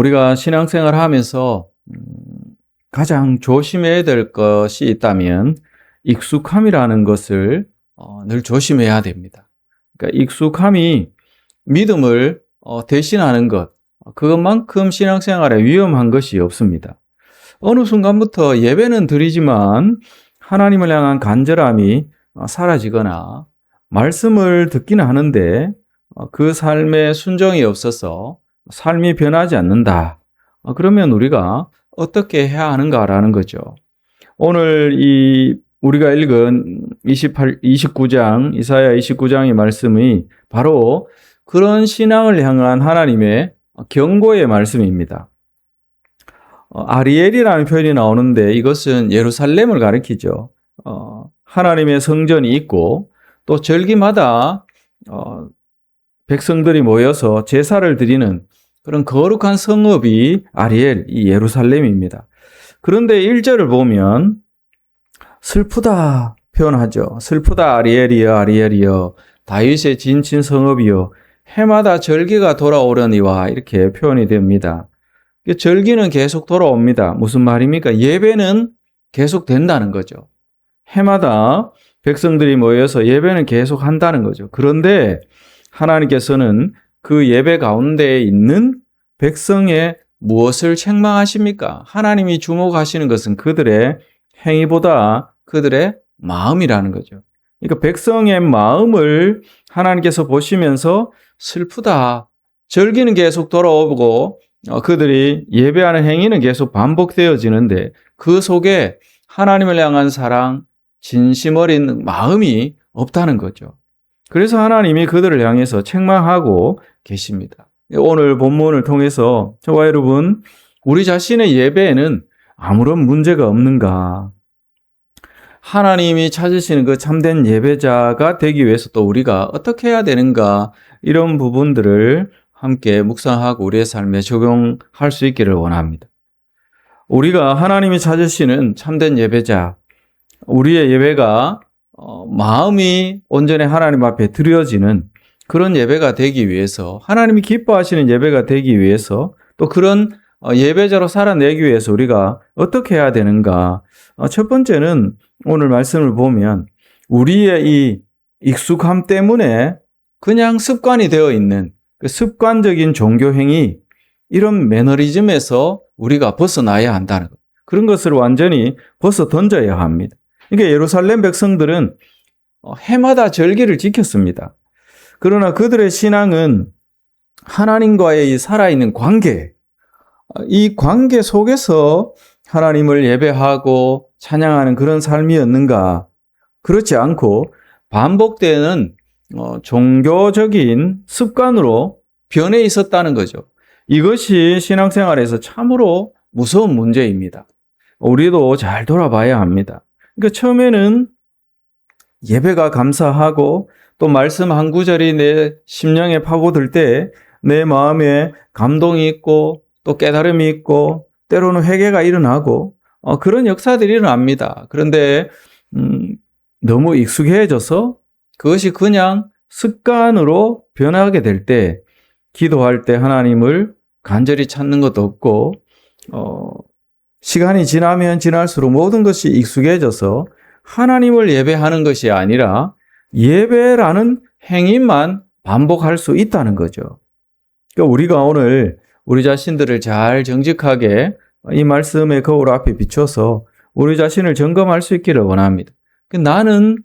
우리가 신앙생활 하면서 가장 조심해야 될 것이 있다면 익숙함이라는 것을 늘 조심해야 됩니다. 그러니까 익숙함이 믿음을 대신하는 것, 그것만큼 신앙생활에 위험한 것이 없습니다. 어느 순간부터 예배는 드리지만 하나님을 향한 간절함이 사라지거나 말씀을 듣기는 하는데 그 삶에 순종이 없어서 삶이 변하지 않는다. 그러면 우리가 어떻게 해야 하는가라는 거죠. 오늘 우리가 읽은 29장, 이사야 29장의 말씀이 바로 그런 신앙을 향한 하나님의 경고의 말씀입니다. 아리엘이라는 표현이 나오는데 이것은 예루살렘을 가리키죠. 하나님의 성전이 있고 또 절기마다 백성들이 모여서 제사를 드리는 그런 거룩한 성읍이 아리엘, 이 예루살렘입니다. 그런데 1절을 보면 슬프다 표현하죠. 슬프다 아리엘이여 아리엘이여 다윗의 진친 성읍이여 해마다 절기가 돌아오려니와 이렇게 표현이 됩니다. 절기는 계속 돌아옵니다. 무슨 말입니까? 예배는 계속 된다는 거죠. 해마다 백성들이 모여서 예배는 계속 한다는 거죠. 그런데 하나님께서는 그 예배 가운데 있는 백성의 무엇을 책망하십니까? 하나님이 주목하시는 것은 그들의 행위보다 그들의 마음이라는 거죠. 그러니까 백성의 마음을 하나님께서 보시면서 슬프다. 절기는 계속 돌아오고 그들이 예배하는 행위는 계속 반복되어지는데 그 속에 하나님을 향한 사랑, 진심 어린 마음이 없다는 거죠. 그래서 하나님이 그들을 향해서 책망하고 계십니다. 오늘 본문을 통해서 저와 여러분, 우리 자신의 예배에는 아무런 문제가 없는가? 하나님이 찾으시는 그 참된 예배자가 되기 위해서 또 우리가 어떻게 해야 되는가? 이런 부분들을 함께 묵상하고 우리의 삶에 적용할 수 있기를 원합니다. 우리가 하나님이 찾으시는 참된 예배자, 우리의 예배가 마음이 온전히 하나님 앞에 드려지는 그런 예배가 되기 위해서, 하나님이 기뻐하시는 예배가 되기 위해서, 또 그런 예배자로 살아내기 위해서 우리가 어떻게 해야 되는가? 첫 번째는 오늘 말씀을 보면 우리의 이 익숙함 때문에 그냥 습관이 되어 있는 그 습관적인 종교행위, 이런 매너리즘에서 우리가 벗어나야 한다는 것. 그런 것을 완전히 벗어 던져야 합니다. 그러니까 예루살렘 백성들은 해마다 절기를 지켰습니다. 그러나 그들의 신앙은 하나님과의 이 살아있는 관계, 이 관계 속에서 하나님을 예배하고 찬양하는 그런 삶이었는가? 그렇지 않고 반복되는 종교적인 습관으로 변해 있었다는 거죠. 이것이 신앙생활에서 참으로 무서운 문제입니다. 우리도 잘 돌아봐야 합니다. 그러니까 처음에는 예배가 감사하고 또 말씀 한 구절이 내 심령에 파고들 때 내 마음에 감동이 있고 또 깨달음이 있고 때로는 회개가 일어나고 그런 역사들이 일어납니다. 그런데 너무 익숙해져서 그것이 그냥 습관으로 변하게 될 때 기도할 때 하나님을 간절히 찾는 것도 없고 시간이 지나면 지날수록 모든 것이 익숙해져서 하나님을 예배하는 것이 아니라 예배라는 행위만 반복할 수 있다는 거죠. 그러니까 우리가 오늘 우리 자신들을 잘 정직하게 이 말씀의 거울 앞에 비춰서 우리 자신을 점검할 수 있기를 원합니다. 나는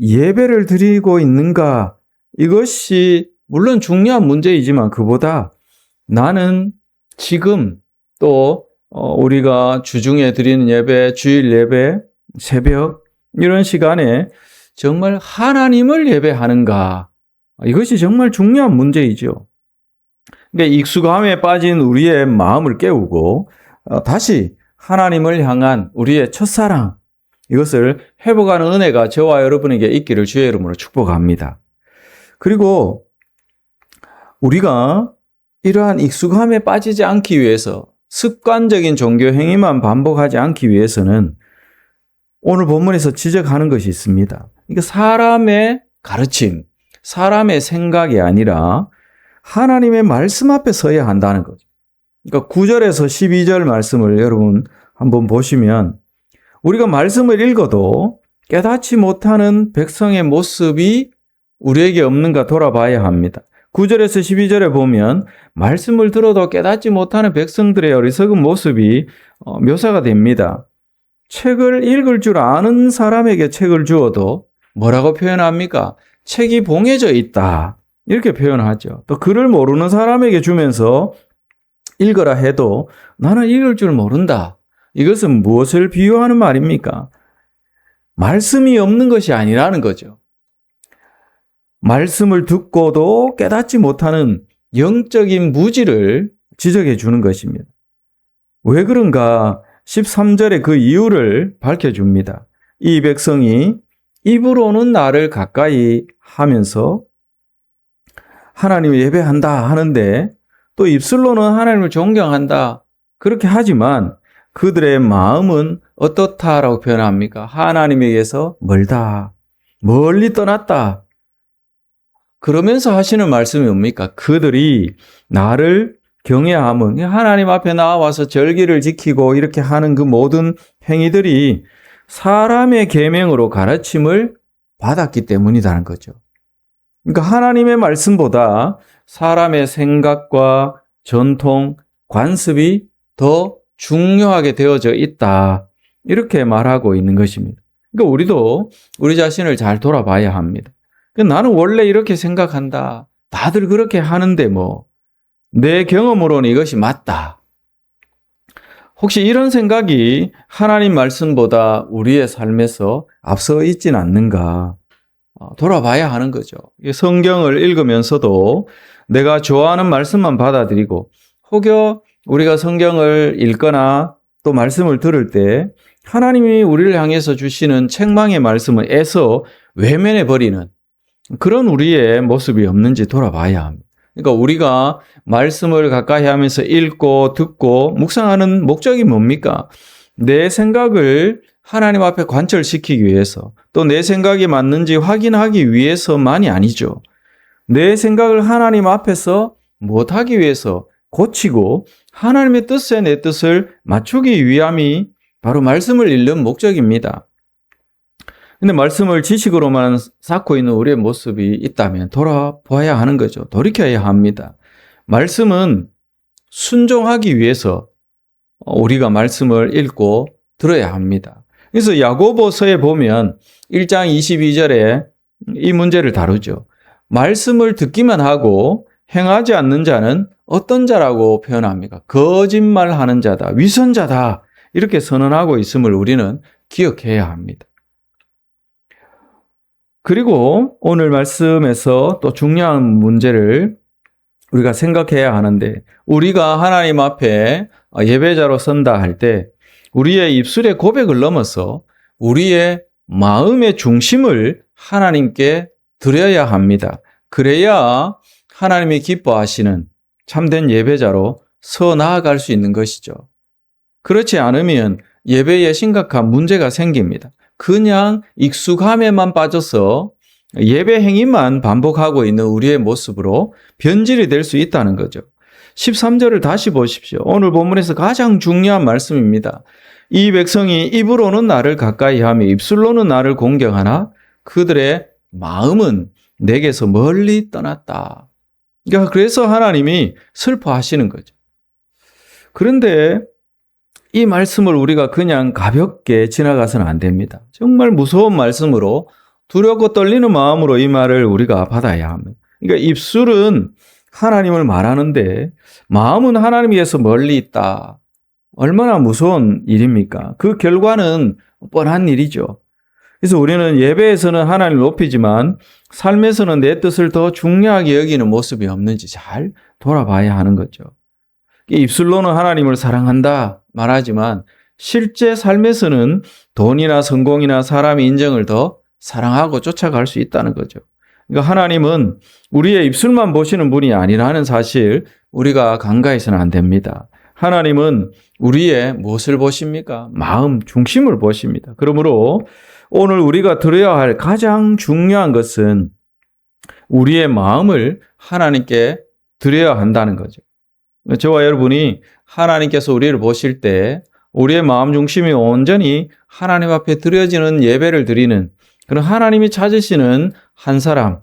예배를 드리고 있는가? 이것이 물론 중요한 문제이지만 그보다 나는 지금 또 우리가 주중에 드리는 예배, 주일 예배, 새벽 이런 시간에 정말 하나님을 예배하는가? 이것이 정말 중요한 문제이죠. 그러니까 익숙함에 빠진 우리의 마음을 깨우고 다시 하나님을 향한 우리의 첫사랑, 이것을 회복하는 은혜가 저와 여러분에게 있기를 주의 이름으로 축복합니다. 그리고 우리가 이러한 익숙함에 빠지지 않기 위해서 습관적인 종교 행위만 반복하지 않기 위해서는 오늘 본문에서 지적하는 것이 있습니다. 이게 사람의 가르침, 사람의 생각이 아니라 하나님의 말씀 앞에 서야 한다는 거죠. 그러니까 9절에서 12절 말씀을 여러분 한번 보시면 우리가 말씀을 읽어도 깨닫지 못하는 백성의 모습이 우리에게 없는가 돌아봐야 합니다. 9절에서 12절에 보면 말씀을 들어도 깨닫지 못하는 백성들의 어리석은 모습이 묘사가 됩니다. 책을 읽을 줄 아는 사람에게 책을 주어도 뭐라고 표현합니까? 책이 봉해져 있다. 이렇게 표현하죠. 또 글을 모르는 사람에게 주면서 읽어라 해도 나는 읽을 줄 모른다. 이것은 무엇을 비유하는 말입니까? 말씀이 없는 것이 아니라는 거죠. 말씀을 듣고도 깨닫지 못하는 영적인 무지를 지적해 주는 것입니다. 왜 그런가? 13절에 그 이유를 밝혀줍니다. 이 백성이 입으로는 나를 가까이 하면서 하나님을 예배한다 하는데 또 입술로는 하나님을 존경한다 그렇게 하지만 그들의 마음은 어떻다라고 표현합니까? 하나님에게서 멀다, 멀리 떠났다. 그러면서 하시는 말씀이 뭡니까? 그들이 나를 경외함은 하나님 앞에 나와서 절기를 지키고 이렇게 하는 그 모든 행위들이 사람의 계명으로 가르침을 받았기 때문이라는 거죠. 그러니까 하나님의 말씀보다 사람의 생각과 전통, 관습이 더 중요하게 되어져 있다. 이렇게 말하고 있는 것입니다. 그러니까 우리도 우리 자신을 잘 돌아봐야 합니다. 나는 원래 이렇게 생각한다. 다들 그렇게 하는데 내 경험으로는 이것이 맞다. 혹시 이런 생각이 하나님 말씀보다 우리의 삶에서 앞서 있진 않는가? 돌아봐야 하는 거죠. 성경을 읽으면서도 내가 좋아하는 말씀만 받아들이고 혹여 우리가 성경을 읽거나 또 말씀을 들을 때 하나님이 우리를 향해서 주시는 책망의 말씀을 애써 외면해버리는 그런 우리의 모습이 없는지 돌아봐야 합니다. 그러니까 우리가 말씀을 가까이 하면서 읽고 듣고 묵상하는 목적이 뭡니까? 내 생각을 하나님 앞에 관철시키기 위해서 또 내 생각이 맞는지 확인하기 위해서만이 아니죠. 내 생각을 하나님 앞에서 못하기 위해서 고치고 하나님의 뜻에 내 뜻을 맞추기 위함이 바로 말씀을 읽는 목적입니다. 근데 말씀을 지식으로만 쌓고 있는 우리의 모습이 있다면 돌아봐야 하는 거죠. 돌이켜야 합니다. 말씀은 순종하기 위해서 우리가 말씀을 읽고 들어야 합니다. 그래서 야고보서에 보면 1장 22절에 이 문제를 다루죠. 말씀을 듣기만 하고 행하지 않는 자는 어떤 자라고 표현합니까? 거짓말하는 자다, 위선자다 이렇게 선언하고 있음을 우리는 기억해야 합니다. 그리고 오늘 말씀에서 또 중요한 문제를 우리가 생각해야 하는데 우리가 하나님 앞에 예배자로 선다 할 때 우리의 입술의 고백을 넘어서 우리의 마음의 중심을 하나님께 드려야 합니다. 그래야 하나님이 기뻐하시는 참된 예배자로 서 나아갈 수 있는 것이죠. 그렇지 않으면 예배에 심각한 문제가 생깁니다. 그냥 익숙함에만 빠져서 예배 행위만 반복하고 있는 우리의 모습으로 변질이 될 수 있다는 거죠. 13절을 다시 보십시오. 오늘 본문에서 가장 중요한 말씀입니다. 이 백성이 입으로는 나를 가까이 하며 입술로는 나를 공경하나 그들의 마음은 내게서 멀리 떠났다. 그러니까 그래서 하나님이 슬퍼하시는 거죠. 그런데 이 말씀을 우리가 그냥 가볍게 지나가서는 안 됩니다. 정말 무서운 말씀으로 두렵고 떨리는 마음으로 이 말을 우리가 받아야 합니다. 그러니까 입술은 하나님을 말하는데 마음은 하나님에게서 멀리 있다. 얼마나 무서운 일입니까? 그 결과는 뻔한 일이죠. 그래서 우리는 예배에서는 하나님을 높이지만 삶에서는 내 뜻을 더 중요하게 여기는 모습이 없는지 잘 돌아봐야 하는 거죠. 입술로는 하나님을 사랑한다 말하지만 실제 삶에서는 돈이나 성공이나 사람의 인정을 더 사랑하고 쫓아갈 수 있다는 거죠. 그러니까 하나님은 우리의 입술만 보시는 분이 아니라는 사실 우리가 간과해서는 안 됩니다. 하나님은 우리의 무엇을 보십니까? 마음 중심을 보십니다. 그러므로 오늘 우리가 들어야 할 가장 중요한 것은 우리의 마음을 하나님께 드려야 한다는 거죠. 저와 여러분이 하나님께서 우리를 보실 때 우리의 마음 중심이 온전히 하나님 앞에 드려지는 예배를 드리는 그런 하나님이 찾으시는 한 사람,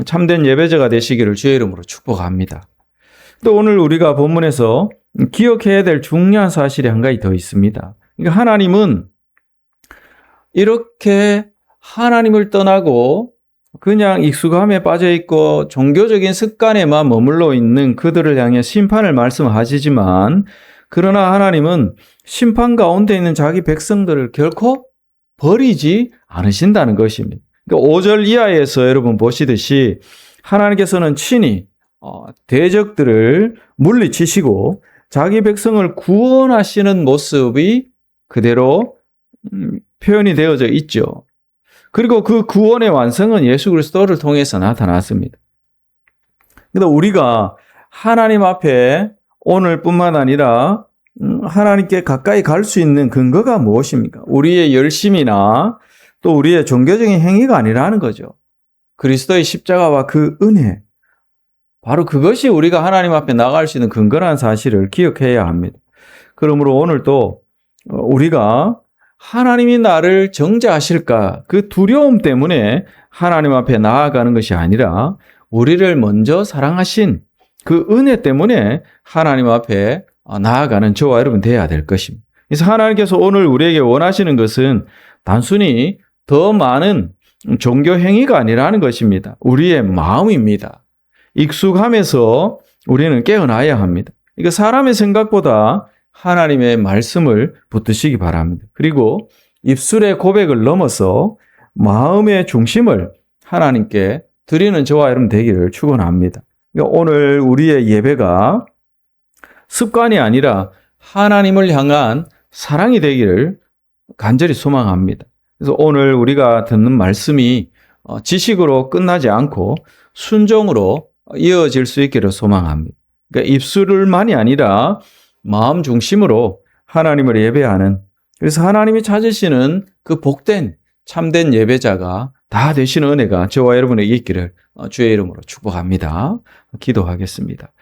참된 예배자가 되시기를 주의 이름으로 축복합니다. 또 오늘 우리가 본문에서 기억해야 될 중요한 사실이 한 가지 더 있습니다. 그러니까 하나님은 이렇게 하나님을 떠나고 그냥 익숙함에 빠져 있고 종교적인 습관에만 머물러 있는 그들을 향해 심판을 말씀하시지만, 그러나 하나님은 심판 가운데 있는 자기 백성들을 결코 버리지 않으신다는 것입니다. 그러니까 5절 이하에서 여러분 보시듯이 하나님께서는 친히 대적들을 물리치시고 자기 백성을 구원하시는 모습이 그대로 표현이 되어져 있죠. 그리고 그 구원의 완성은 예수 그리스도를 통해서 나타났습니다. 그런데 우리가 하나님 앞에 오늘뿐만 아니라 하나님께 가까이 갈 수 있는 근거가 무엇입니까? 우리의 열심이나 또 우리의 종교적인 행위가 아니라는 거죠. 그리스도의 십자가와 그 은혜, 바로 그것이 우리가 하나님 앞에 나갈 수 있는 근거라는 사실을 기억해야 합니다. 그러므로 오늘도 우리가 하나님이 나를 정죄하실까, 그 두려움 때문에 하나님 앞에 나아가는 것이 아니라 우리를 먼저 사랑하신 그 은혜 때문에 하나님 앞에 나아가는 저와 여러분 되어야 될 것입니다. 그래서 하나님께서 오늘 우리에게 원하시는 것은 단순히 더 많은 종교 행위가 아니라는 것입니다. 우리의 마음입니다. 익숙함에서 우리는 깨어나야 합니다. 이거 사람의 생각보다 하나님의 말씀을 붙드시기 바랍니다. 그리고 입술의 고백을 넘어서 마음의 중심을 하나님께 드리는 저와 여러분 되기를 축원합니다. 그러니까 오늘 우리의 예배가 습관이 아니라 하나님을 향한 사랑이 되기를 간절히 소망합니다. 그래서 오늘 우리가 듣는 말씀이 지식으로 끝나지 않고 순종으로 이어질 수 있기를 소망합니다. 그러니까 입술만이 아니라 마음 중심으로 하나님을 예배하는, 그래서 하나님이 찾으시는 그 복된 참된 예배자가 다 되시는 은혜가 저와 여러분에게 있기를 주의 이름으로 축복합니다. 기도하겠습니다.